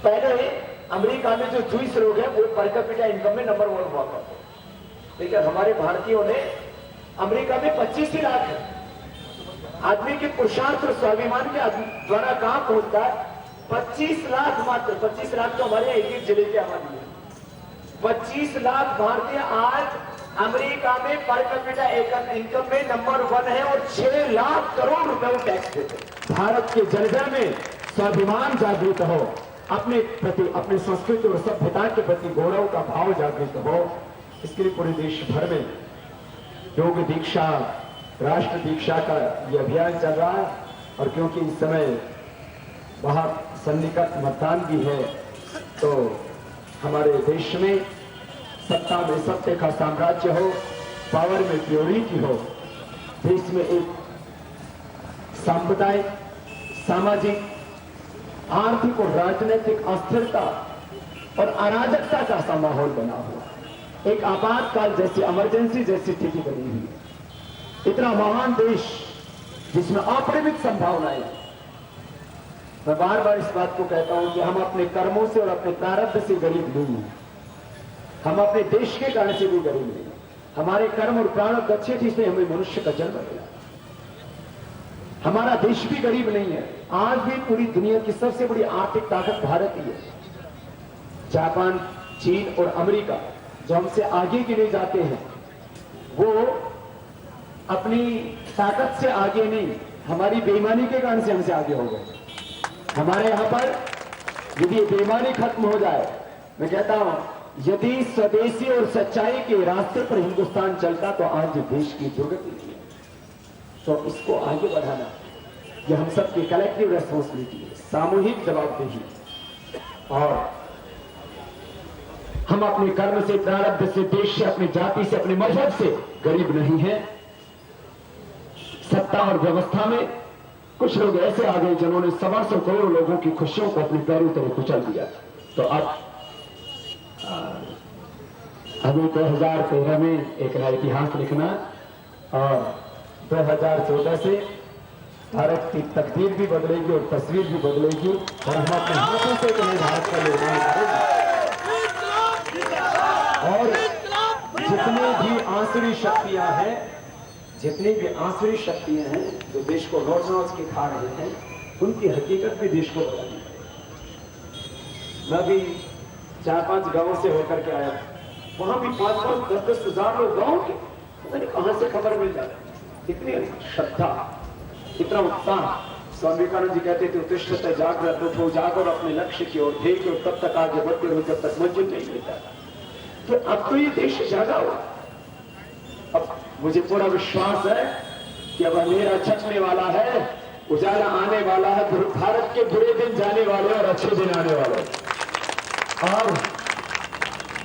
पहले अमेरिका में जो जूस लोग हैं वो पर कैपिटा इनकम में नंबर 1 हुआ करते हैं, लेकिन हमारे भारतीयों ने अमेरिका में 25 ही लाख है। आदमी के पुरुषार्थ और स्वाभिमान के द्वारा कहां पहुंचता है? 25 लाख, मात्र 25 लाख तो हमारे एक एक जिले की आबादी है। 25 लाख भारतीय आज अमेरिका में पर कैपिटा इनकम में नंबर 1 है और 6 लाख करोड़ रुपए टैक्स देते हैं। भारत के जनजन में स्वाभिमान जागृत हो, अपने प्रति, अपनी संस्कृति और सभ्यता के प्रति गौरव का भाव जागृत हो, इसके लिए पूरे देश भर में योग दीक्षा, राष्ट्र दीक्षा का ये अभियान चल रहा है। और क्योंकि इस समय बहुत सन्निकट मतदान भी है, तो हमारे देश में सत्ता में सत्य का साम्राज्य हो, पावर में प्योरिटी हो, देश में एक सांप्रदायिक, सामाजिक, आर्थिक और राजनीतिक अस्थिरता और अराजकता का सा माहौल बना हुआ, एक आपातकाल जैसी, इमरजेंसी जैसी स्थिति बनी हुई है। इतना महान देश जिसमें अपरिमित संभावनाएं, मैं बार बार इस बात को कहता हूं कि हम अपने कर्मों से और अपने प्रारब्ध से गरीब नहीं हैं, हम अपने देश के कारण से भी गरीब नहीं हैं। हमारे कर्म और प्रारब्ध अच्छे थे, इसलिए हमें मनुष्य का जन्म मिला। हमारा देश भी गरीब नहीं है। आज भी पूरी दुनिया की सबसे बड़ी आर्थिक ताकत भारत ही है। जापान, चीन और अमेरिका जो हमसे आगे के लिए जाते हैं, वो अपनी ताकत से आगे नहीं, हमारी बेईमानी के कारण से हमसे आगे हो गए। हमारे यहां पर यदि ये बेईमानी खत्म हो जाए, मैं कहता हूं यदि स्वदेशी और सच्चाई के रास्ते पर हिंदुस्तान चलता तो आज देश की दुर्गति थी। तो इसको आगे बढ़ाना ये हम सबकी कलेक्टिव रेस्पॉन्सिबिलिटी है, सामूहिक जवाबदेही। और हम अपने कर्म से, प्रारब्ध से, देश से, अपनी जाति से, अपने मजहब से गरीब नहीं हैं। सत्ता और व्यवस्था में कुछ लोग ऐसे आ गए जिन्होंने 125 करोड़ लोगों की खुशियों को अपने पैरों तले कुचल दिया। तो अब अभी 2013 में एक नया इतिहास लिखना और 2014 से भारत की तकदीर भी बदलेगी और तस्वीर भी बदलेगी और हम अपने हाथों से नए भारत का निर्माण करेंगे। और जितनी भी आंसुरी शक्तियां हैं, जितनी भी आंसुरी शक्तियां हैं जो देश को नोच नोच के खा रहे हैं, उनकी हकीकत भी देश को बदलनी है। मैं भी 4-5 गांवों से होकर के आया, वहां भी 5-5, 10-10 हजार लोग गांव के, मैंने कहां से खबर मिल जाती, इतनी श्रद्धा, इतना उत्साह। स्वामी विवेकानंद जी कहते थे, उत्तिष्ठते जागृत उठो, जागो और अपने लक्ष्य की ओर ध्येय को तब तक आगे बढ़ते रहो जब तक मंजिल नहीं मिलता। तो अब तो ये देश जागा हुआ। अब मुझे पूरा विश्वास है कि अब अंधेरा छटने वाला है, उजाला आने वाला है, भारत के बुरे दिन जाने वाले और अच्छे दिन आने वाले, और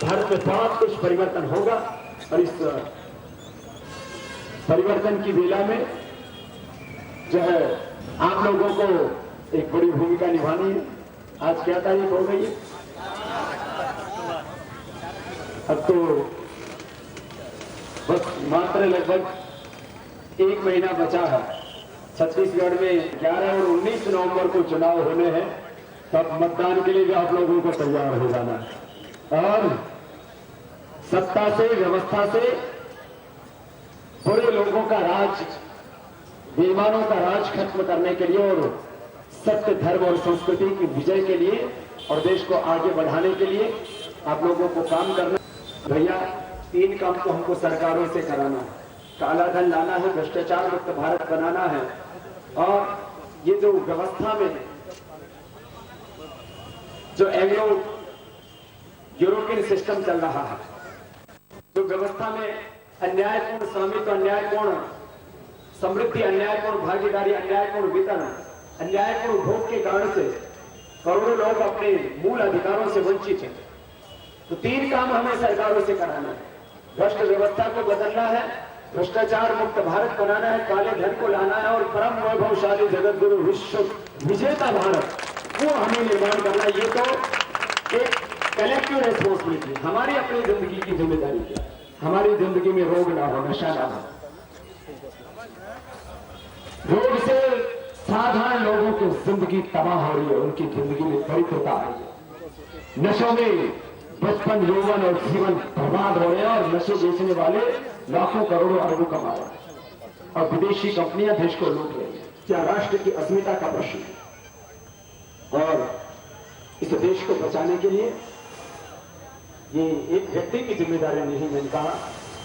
भारत में बहुत कुछ परिवर्तन होगा। और इस परिवर्तन की वेला में जो है आप लोगों को एक बड़ी भूमिका निभानी है। आज क्या तारीख हो गई है? अब तो बस मात्र लगभग 1 महीना बचा है। छत्तीसगढ़ में 11 और 19 नवंबर को चुनाव होने हैं, तब मतदान के लिए भी आप लोगों को तैयार हो जाना है। और सत्ता से, व्यवस्था से, बुरे लोगों का राज, बेईमानों का राज खत्म करने के लिए और सत्य, धर्म और संस्कृति की विजय के लिए और देश को आगे बढ़ाने के लिए आप लोगों को काम करना। भैया 3 काम तो हमको सरकारों से कराना है। काला धन लाना है, भ्रष्टाचार मुक्त भारत बनाना है, और ये जो व्यवस्था में जो एंग्लो यूरोपियन सिस्टम चल रहा है, जो व्यवस्था में अन्यायपूर्ण स्वामित्व, अन्यायपूर्ण समृद्धि, अन्यायपूर्ण भागीदारी, अन्यायपूर्ण वितरण, अन्यायपूर्ण भोग के कारण से करोड़ों लोग अपने मूल अधिकारों से वंचित हैं। तो 3 काम हमें सरकारों से कराना है। भ्रष्ट व्यवस्था को बदलना है, भ्रष्टाचार मुक्त भारत बनाना है, काले धन को लाना है, और परम वैभवशाली जगत गुरु विश्व विजेता भारत वो हमें निर्माण करना है। ये तो एक कलेक्टिव रेस्पॉन्सिबिलिटी, हमारी अपनी जिंदगी की जिम्मेदारी है। हमारी जिंदगी में रोग ना हो, नशा ना हो। रोग से साधारण लोगों की जिंदगी तबाह हो रही है, उनकी जिंदगी में दरिद्रता आ रही है। नशों में बचपन, यौवन और जीवन बर्बाद हो रहे हैं और नशे बेचने वाले लाखों करोड़ों अरबों कमा रहे हैं और विदेशी कंपनियां देश को लूट रही हैं। क्या राष्ट्र की अस्मिता का प्रश्न है और इस देश को बचाने के लिए ये एक व्यक्ति की जिम्मेदारी नहीं, मैंने कहा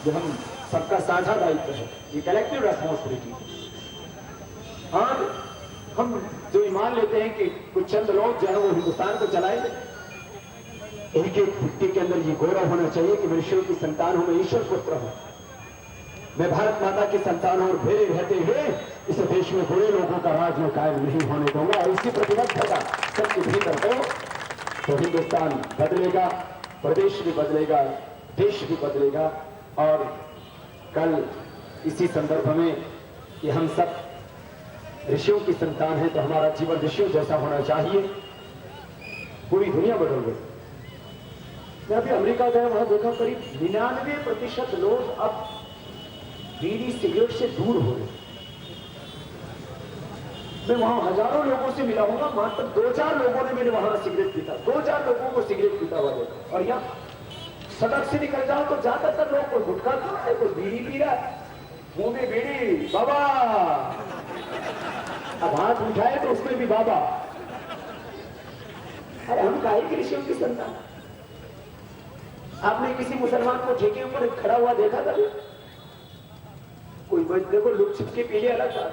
कि हम सबका साझा दायित्व है, ये कलेक्टिव रेस्पॉन्सिबिलिटी। और हम जो ईमान लेते हैं कि कुछ चंद लोग जो है वो हिंदुस्तान को चलाएंगे, एक एक व्यक्ति के अंदर ये गौरव होना चाहिए कि मैं ईश्वर की संतान हूं, मैं ईश्वर पुत्र हूं, मैं भारत माता की संतान हूं और मेरे रहते हुए इस देश में बुरे लोगों का राज में कायम नहीं होने दूंगा। और इसी प्रतिबद्धता सबके भीतर हो तो हिंदुस्तान बदलेगा, प्रदेश भी बदलेगा, देश भी बदलेगा। और कल इसी संदर्भ में कि हम सब ऋषियों की संतान है तो हमारा जीवन ऋषियों जैसा होना चाहिए। पूरी दुनिया बदल गई। मैं अभी अमेरिका गया, वहां देखा करीब 99% लोग अब बीड़ी सिगरेट से दूर हो रहे। मैं वहां हजारों लोगों से मिला हूंगा, मात्र 2-4 लोगों ने मैंने वहां सिगरेट पीता, 2-4 लोगों को सिगरेट पीता हुआ देखा। और यहाँ सड़क से निकल जाओ तो ज्यादातर लोग कोई गुटखा खा रहा है, कोई बीड़ी पी रहा है, मुंह में बीड़ी, बाबा। अब हाथ उठाए तो उसमें भी बाबा। अरे हम काहे की ऋषियों की संतान? आपने किसी मुसलमान को ठेके ऊपर खड़ा हुआ देखा था? कोई देखो लुक छिपके पीले अलग था,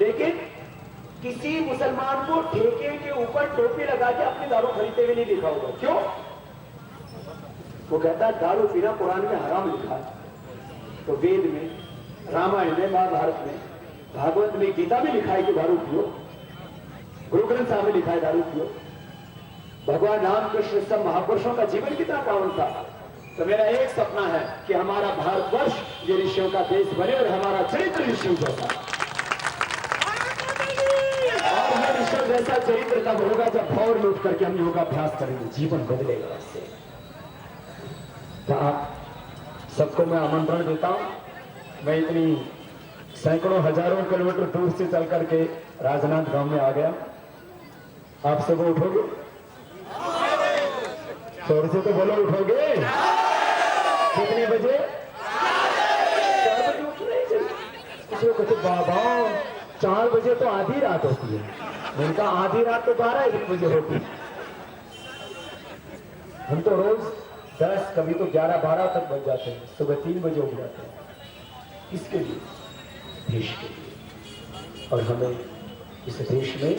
लेकिन किसी मुसलमान को ठेके के ऊपर टोपी लगा के अपनी दारू खरीदते हुए नहीं देखा होगा। क्यों? वो कहता है दारू पीना कुरान में हराम लिखा है, तो वेद में, रामायण में, महाभारत में, भागवत में, गीता में लिखा है कि दारू पियो, गुरु ग्रंथ साहब में लिखा है दारू पियो। भगवान रामकृष्ण सब महापुरुषों का जीवन कितना पावन था। तो मेरा एक सपना है कि हमारा भारतवर्ष ये ऋषियों का देश बने और हमारा चरित्र ऋषियों जैसा। और ये ऋषियों जैसा चरित्र तब होगा जब भौर में उठ करके हम योगाभ्यास करेंगे, जीवन बदलेगा इससे। तो आप सबको मैं आमंत्रण देता हूं। मैं इतनी सैकड़ों हजारों किलोमीटर दूर से चल करके राजनांद गांव में आ गया। आप सब उठोगे? जोर से तो बोलो, उठोगे? कितने बजे? 4 बजे उठ रहे थे। कुछ लोग कहते बाबा 4 बजे तो आधी रात होती है। उनका आधी रात तो 12-1 बजे होती है। हम तो रोज 10, कभी तो 11-12 तक बज जाते हैं, सुबह 3 बजे उठ जाते हैं। किसके लिए? देश के लिए। और हमें इस देश में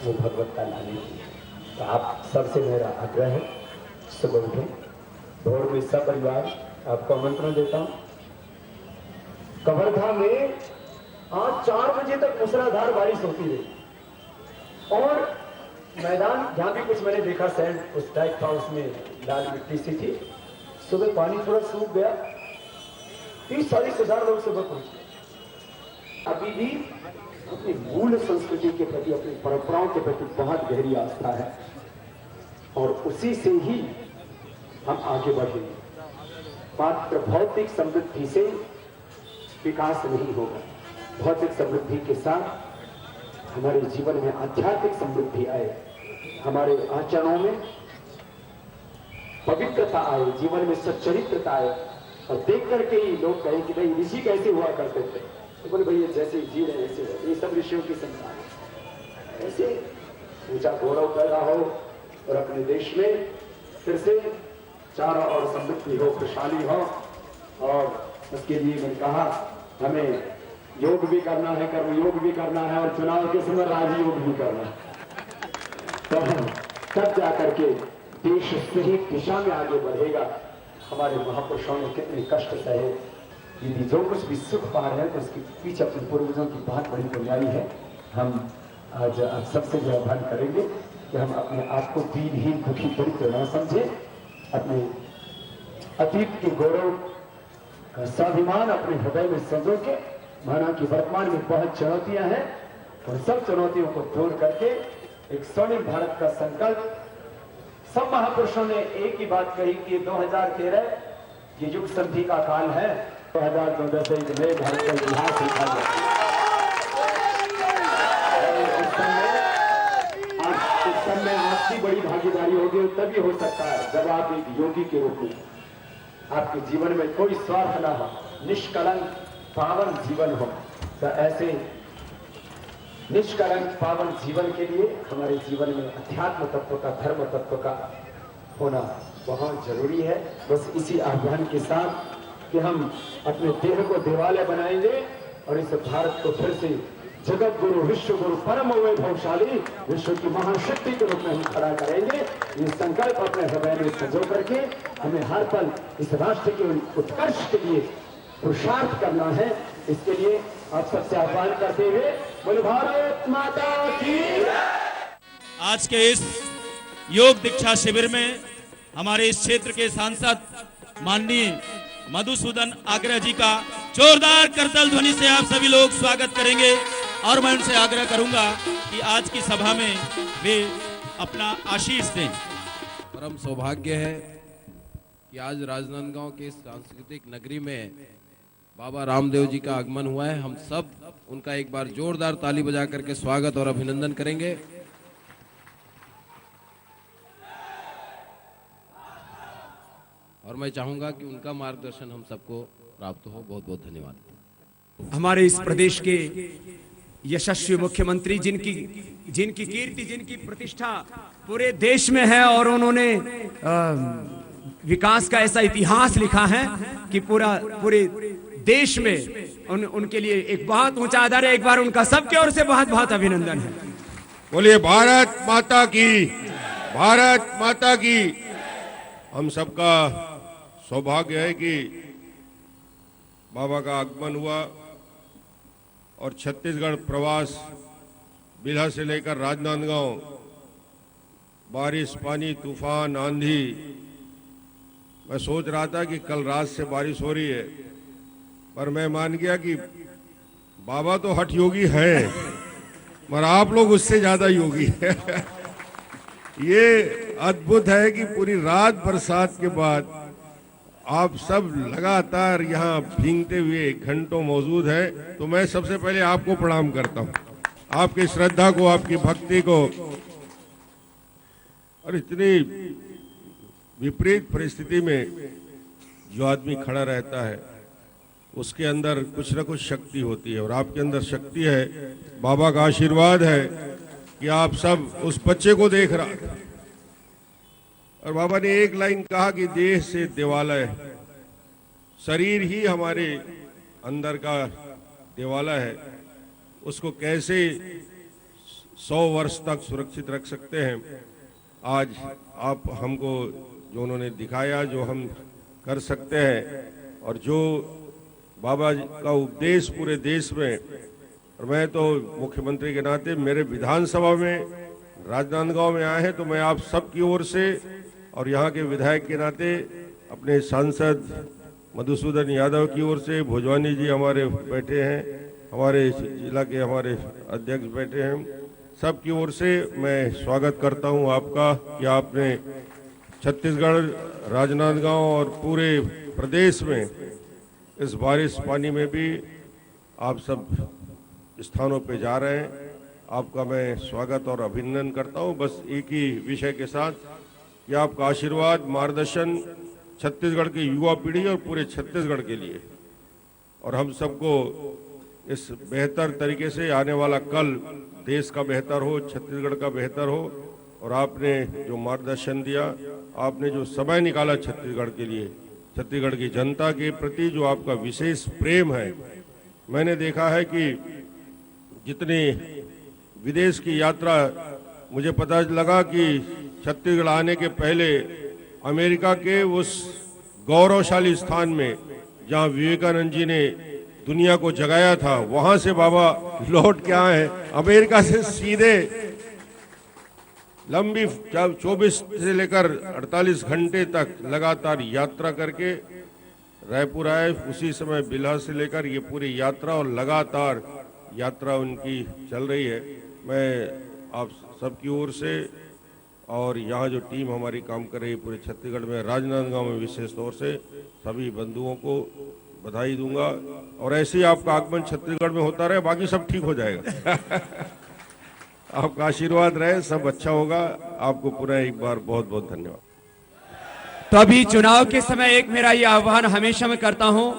वो भगवत्ता लाने की है। तो आप सबसे मेरा आग्रह है, सुबह उठें, भोर में सब परिवार आपको आमंत्रण देता हूं। कवर्धा में आज 4 बजे तक मूसलाधार बारिश होती रही और मैदान जहां भी कुछ मैंने देखा सैंड उस टाइप था, उसमें लाल मिट्टी सी थी। सुबह पानी थोड़ा सूख गया, 30-40 हजार लोग सुबह पहुंचे। अभी भी अपनी मूल संस्कृति के प्रति, अपनी परंपराओं के प्रति बहुत गहरी आस्था है और उसी से ही हम आगे बढ़ेंगे। मात्र भौतिक समृद्धि से विकास नहीं होगा। भौतिक समृद्धि के साथ हमारे जीवन में आध्यात्मिक समृद्धि आए, हमारे आचरणों में पवित्रता आए, जीवन में सच्चरित्रता आए और देख करके ही लोग कहें कि भाई ऋषि कैसे हुआ करते थे। तो बोले भाई ये जैसे जी रहे ऐसे हो, ये सब ऋषियों की संतान है। ऐसे ऊंचा गौरव पैदा हो और अपने देश में फिर से चारों ओर समृद्धि हो, खुशहाली हो। और उसके लिए मैंने कहा हमें योग भी करना है, कर्म योग भी करना है और चुनाव के समय राजयोग भी करना है। तो हम तब जाकर के देश सही दिशा में आगे बढ़ेगा। हमारे महापुरुषों ने कितने कष्ट सहे, यदि जो कुछ भी सुख पा रहे हैं तो उसके पीछे अपने पूर्वजों की बहुत बड़ी बुराई है। हम आज आप सबसे जो आह्वान करेंगे कि हम अपने आप को दीनहीन, दुखी, दरिद्र न समझे, अपने अतीत के गौरव का स्वाभिमान अपने हृदय में संजो के, माना कि वर्तमान में बहुत चुनौतियां हैं, उन सब चुनौतियों को दूर करके एक स्वर्णिम भारत का संकल्प। सब महापुरुषों ने एक ही बात कही कि 2013 ये युग संधि का काल है, 2014 से एक नए भारत का इतिहास लिखा गया। इस समय आपकी बड़ी भागीदारी होगी। भाग्य तभी हो सकता है जब आप एक योगी के रूप में आपके जीवन में कोई स्वार्थ ना हो, निष्कलंक पावन जीवन हो। तो ऐसे निष्कलंक पावन जीवन के लिए हमारे जीवन में अध्यात्म तत्व का, धर्म तत्व का होना बहुत जरूरी है। बस इसी आह्वान के साथ कि हम अपने देह को देवालय बनाएंगे और इस भारत को फिर से जगत गुरु, विश्व गुरु, परम वैभवशाली विश्व की महाशक्ति के रूप में हम खड़ा करेंगे। ये संकल्प अपने हृदय में सजो करके हमें हर पल इस राष्ट्र के उत्कर्ष के लिए पुरुषार्थ करना है। इसके लिए आप सबसे आह्वान करते हुए बोले भारत माता की। आज के इस योग दीक्षा शिविर में हमारे इस क्षेत्र के सांसद माननीय मधुसूदन आग्रह जी का जोरदार करताल ध्वनि से आप सभी लोग स्वागत करेंगे। और मैं उनसे आग्रह करूंगा कि आज की सभा में वे अपना आशीष दें। परम सौभाग्य है कि आज राजनांदगांव के सांस्कृतिक नगरी में बाबा रामदेव जी का आगमन हुआ है। हम सब उनका एक बार जोरदार ताली बजा करके स्वागत और अभिनंदन करेंगे। और मैं चाहूंगा कि उनका मार्गदर्शन हम सबको प्राप्त हो। बहुत बहुत धन्यवाद। हमारे इस प्रदेश के यशस्वी मुख्यमंत्री जिनकी कीर्ति, जिनकी प्रतिष्ठा पूरे देश में है और उन्होंने विकास का ऐसा इतिहास लिखा है कि पूरे देश में उनके लिए एक बहुत ऊंचा आदर है। एक बार उनका सबकी ओर से बहुत बहुत अभिनंदन है। बोलिए भारत माता की, भारत माता की। हम सबका सौभाग्य है कि बाबा का आगमन हुआ और छत्तीसगढ़ प्रवास बिल्हा से लेकर राजनांदगांव, बारिश, पानी, तूफान, आंधी। मैं सोच रहा था कि कल रात से बारिश हो रही है, पर मैं मान गया कि बाबा तो हठ योगी है, मगर आप लोग उससे ज्यादा योगी है। ये अद्भुत है कि पूरी रात बरसात के बाद आप सब लगातार यहाँ भींगते हुए घंटों मौजूद है। तो मैं सबसे पहले आपको प्रणाम करता हूँ, आपकी श्रद्धा को, आपकी भक्ति को। और इतनी विपरीत परिस्थिति में जो आदमी खड़ा रहता है उसके अंदर कुछ न कुछ शक्ति होती है, और आपके अंदर शक्ति है। बाबा का आशीर्वाद है कि आप सब उस बच्चे को देख रहा था। और बाबा ने एक लाइन कहा कि देह से देवालय, शरीर ही हमारे अंदर का देवालय है, उसको कैसे 100 वर्ष तक सुरक्षित रख सकते हैं। आज आप हमको जो उन्होंने दिखाया, जो हम कर सकते हैं, और जो बाबा का उपदेश पूरे देश में, और मैं तो मुख्यमंत्री के नाते मेरे विधानसभा में राजनांदगांव में आए हैं, तो मैं आप सबकी ओर से और यहाँ के विधायक के नाते अपने सांसद मधुसूदन यादव की ओर से, भोजवानी जी हमारे बैठे हैं, हमारे जिला के हमारे अध्यक्ष बैठे हैं, सब की ओर से मैं स्वागत करता हूँ आपका कि आपने छत्तीसगढ़, राजनांदगांव और पूरे प्रदेश में इस बारिश पानी में भी आप सब स्थानों पे जा रहे हैं। आपका मैं स्वागत और अभिनंदन करता हूँ। बस एक ही विषय के साथ कि आपका आशीर्वाद, मार्गदर्शन छत्तीसगढ़ की युवा पीढ़ी और पूरे छत्तीसगढ़ के लिए, और हम सबको इस बेहतर तरीके से आने वाला कल देश का बेहतर हो, छत्तीसगढ़ का बेहतर हो। और आपने जो मार्गदर्शन दिया, आपने जो समय निकाला छत्तीसगढ़ के लिए, छत्तीसगढ़ की जनता के प्रति जो आपका विशेष प्रेम है। मैंने देखा है कि जितनी विदेश की यात्रा, मुझे पता लगा कि छत्तीसगढ़ आने के पहले अमेरिका के उस गौरवशाली स्थान में जहां विवेकानंद जी ने दुनिया को जगाया था, वहां से बाबा लौट के आए हैं। अमेरिका से सीधे लंबी 24 से लेकर 48 घंटे तक लगातार यात्रा करके रायपुर आए। उसी समय बिल्हा से लेकर ये पूरी यात्रा और लगातार यात्रा उनकी चल रही है। मैं आप सबकी ओर से और यहाँ जो टीम हमारी काम कर रही है पूरे छत्तीसगढ़ में, राजनांदगांव में विशेष तौर से सभी बंधुओं को बधाई दूंगा। और ऐसे ही आपका आगमन छत्तीसगढ़ में होता रहे, बाकी सब ठीक हो जाएगा। आपका आशीर्वाद रहे, सब अच्छा होगा। आपको पुनः एक बार बहुत बहुत धन्यवाद। तो अभी चुनाव के समय एक मेरा ये आह्वान हमेशा मैं करता हूं,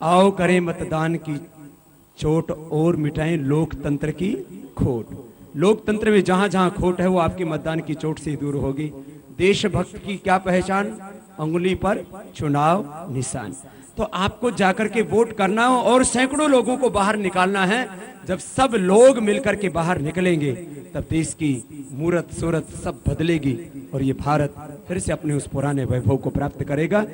आओ करें मतदान की चोट और मिटाएं लोकतंत्र की खोट। लोकतंत्र में जहां जहां खोट है वो आपकी मतदान की चोट से ही दूर होगी। देशभक्त की क्या पहचान? अंगुली पर चुनाव निशान। तो आपको जाकर के वोट करना हो और सैकड़ों लोगों को बाहर निकालना है। जब सब लोग मिलकर के बाहर निकलेंगे तब देश की मूरत सूरत सब बदलेगी और ये भारत फिर से अपने उस पुराने वैभव को प्राप्त करेगा।